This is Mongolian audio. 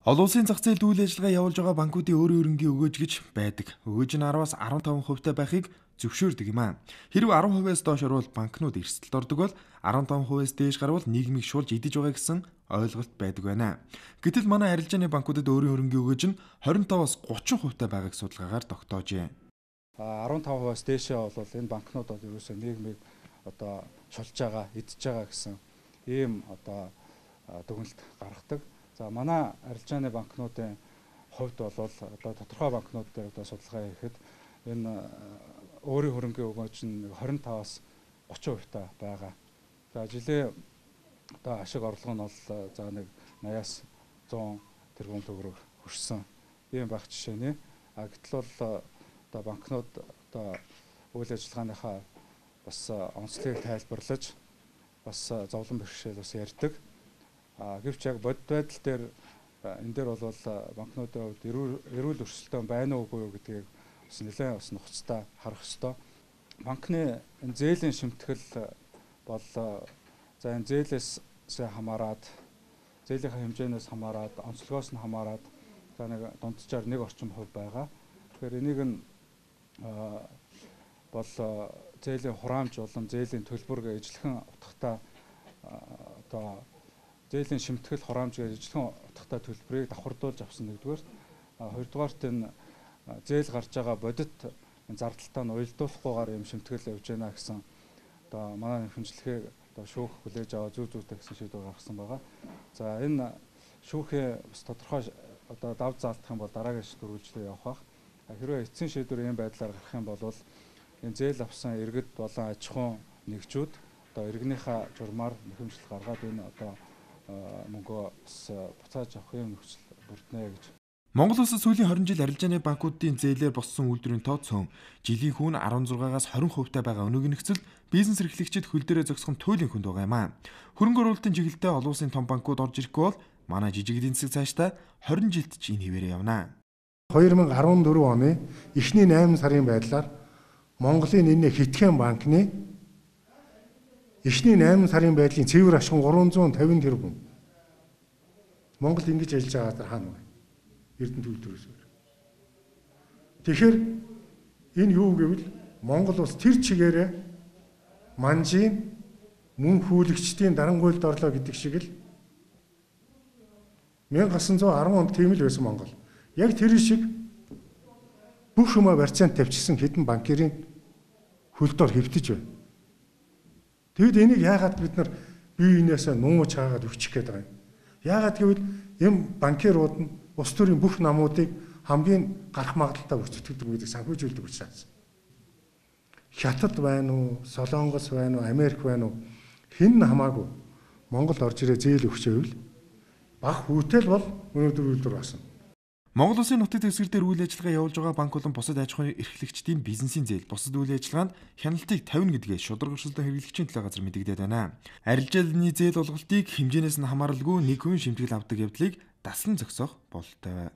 Олон улсын зах зээлд үйл ажиллагаа явуулж байгаа банкуудын өөрийн хөрөнгийн өгөөж гэж байдаг. Өгөөж нь 10-аас 15% байхыг зөвшөөрдөг юм аа. Хэрвээ 10%-аас доош орвол банкнууд эрсдэлд ордог бол 15%-аас дээш гарвал нийгмийг шулж идэж байгаа гэсэн ойлголт байдаг байна. Гэтэл манай арилжааны банкудад өөрийн хөрөнгийн өгөөж нь 25-аас 30% байгааг судалгаагаар тогтоожээ. 15%-аас дээшээ бол энэ банкнууд бол ерөөсөө нийгмийг шулж байгаа, идэж байгаа гэсэн ийм дүгнэлт гаргадаг. За манай арилжааны банкнуудын хувьд бол тодорхой банкнууд дээр судалгаа хийхэд энэ өөрийн хөрөнгийн өгөөж нь 25-аас 30% байгаа. За жилийн ашиг орлого нь бол за нэг 80-аас 100 тэрбум төгрөг хүрсэн. Ийм байх жишээний. Гэтэл бол банкнууд үйл ажиллагааныхаа бас онцлогийг тайлбарлаж бас зовлон бэрхшээл бас ярьдаг. Гэвч яг бодит байдал дээр энэ дээр бол банкнуудын хувьд эрүүл өрсөлдөөн байна уугүй юу гэдгийг бас нэлээд бас нухацтай харах ёстой. Банкны энэ зээлийн шимтгэл бол за энэ зээлээс хамаарат, зээлийнхаа хэмжээнээс хамаарат, онцлогоос нь хамаарат за нэг дунджаар 1 орчим хувь байгаа. Тэгэхээр энийг нь бол зээлийн хураамж болон зээлийн төлбөр гэж ижилхэн утгатай зээлийн шимтгэл хураамж гэж ижилхэн утгатай төлбөрийг давхардуулж авсан нэгдүгээр. Хоёрдугаарт энэ зээл гарч байгаа бодит зардалтаа нь уялдуулахгүйгээр юм шимтгэл явж байна гэсэн манай хэмжлэхийг шүүх хүлээж аваа зүйтэй гэсэн шийдвэр гаргасан байгаа. За энэ шүүхийн бас тодорхой дав заалтах юм бол дараагийн шийдвэр үйлчлэл явах бах. Хэрвээ эцсийн шийдвэр ийм байдлаар гарах юм бол энэ зээл авсан иргэд болон аж ахуйн нэгжүүд иргэнийхээ журмаар нэхэмжил гаргаад энэ мөнгөө буцааж авах юм нөхцөл бүрднэ гэж. Монгол улсад сүүлийн 20 жил арилжааны банкуудын зээлээр боссон үйлдвэрийн тоо цөөн. Жилийн хүүн 16-аас 20% байгаа өнөөгийн нөхцөл бизнес эрхлэгчид хөл дээрээ зогсох нь туйлын хүнд байгаа юм аа. Хөрөнгө оруулалтын чиглэлдээ олон улсын том банкуд орж ирэхгүй бол манай жижиг эдийн засаг цаашдаа 20 жилд ч энэ хിവэрэ явна. 2014 оны эхний 8 сарын байдлаар Монголын энэ хитгэн банкны эхний 8 сарын байдлын цэвэр ашиг 350 тэрбум. Монгол ингэж ажиллаж байгаа хаана вэ? Эрдэнэ төлөвлөрөөс. Тэгэхээр энэ юу гэвэл Монгол улс тэр чигээрээ манжийн мөн хүлэгчдийн дарангуйлд орлоо гэдэг шиг л 1910 онд тийм л байсан Монгол. Яг тэр шиг бүх юмаа барьцаанд тавьчихсан хэдэн банкирын хөлдөө хэвтэж байна. Тэгэд энийг яагаад бид нар бие биенээсээ нууж хаагаад өччих гээд байгаа юм. Яагаад гэвэл энэ банкирууд нь улс төрийн бүх намуудыг хамгийн гарах магадaltaй өрчтгдөг гэдэг санхүүжүүлдэг учраас. Хятад байна уу, Солонгос байна уу, Америк байна уу хэн хамаагүй Монгол орж ирээ зээл өгчөөвэл бага хүүтэл бол өнөөдөр үйлдвэр басан. Монгол улсын нутаг дэвсгэр дээр үйл ажиллагаа явуулж байгаа банк болон бусад аж ахуйн эрхлэгчдийн бизнесийн зээл бусад үйл ажиллагаанд хяналтыг тавина гэдгээ шударга өрсөлдөөн хэрэглэгчийн төлөө газар мэдэгдээд байна. Арилжааны зээл олголтыг хэмжээнээс нь хамааралгүй нэг хүн шимтгэл авдаг явдлыг даслан зогсоох бололтой.